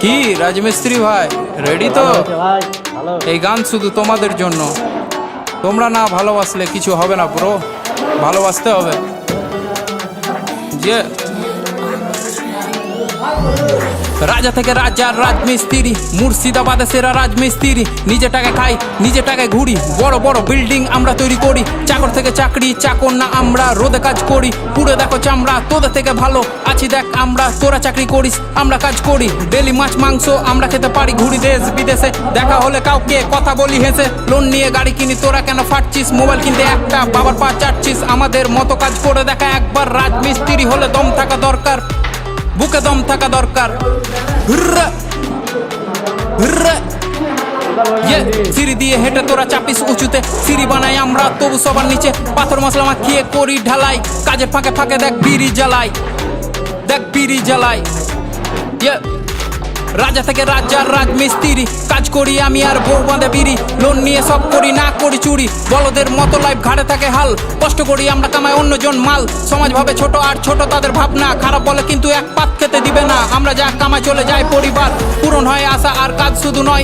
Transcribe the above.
কি রাজমিস্ত্রি ভাই রেডি তো? এই গান শুধু তোমাদের জন্য। তোমরা না ভালোবাসলে কিছু হবে না ব্রো, ভালোবাসতে হবে। যে রাজা থেকে রাজা রাজমিস্ত্রি, মুর্শিদাবাদে সেরা রাজমিস্ত্রি। নিজে টাকা খাই নিজে টাকায় ঘুরি, বড় বড় বিল্ডিং আমরা তৈরি করি। চাকর থেকে চাকরি, চাকর না আমরা, রোদে কাজ করি। পুরো দেখো চামড়া, তোদের থেকে ভালো আছি দেখ আমরা। তোরা চাকরি করিস আমরা কাজ করি, ডেলি মাছ মাংস আমরা খেতে পারি। ঘুরি দেশ বিদেশে, দেখা হলে কাউকে কথা বলি হেসে। লোন নিয়ে গাড়ি কিনি, তোরা কেন ফাটছিস? মোবাইল কিনতে একটা বাবার পা চাটছিস। আমাদের মতো কাজ করে দেখা একবার। রাজমিস্ত্রি হলে দম থাকা দরকার, বুকে দম থাকা দরকার। সিঁড়ি দিয়ে হেঁটে তোরা চাপিস উঁচুতে, সিঁড়ি বানাই আমরা তবু সবার নিচে। পাথর মশলা মাখিয়ে করি ঢালাই, কাজের ফাঁকে ফাঁকে দেখ বিড়ি জ্বালাই, দেখ বিড়ি জ্বালাই। রাজা থেকে রাজা রাজমিস্ত্রি, কাজ করি আমি আর বউ বাঁধে বিড়ি। লোন নিয়ে সব করি, না করি চুরি। বলদের মতো লাইফ ঘাড়ে থাকে হাল, কষ্ট করি আমরা কামাই অন্যজন মাল। সমাজ ভাবে ছোট আর ছোট তাদের ভাবনা, খারাপ বলে কিন্তু এক পাত খেতে দিবে না। আমরা যা কামাই চলে যায় পরিবার, পূরণ হয় আশা আর কাজ শুধু নয়।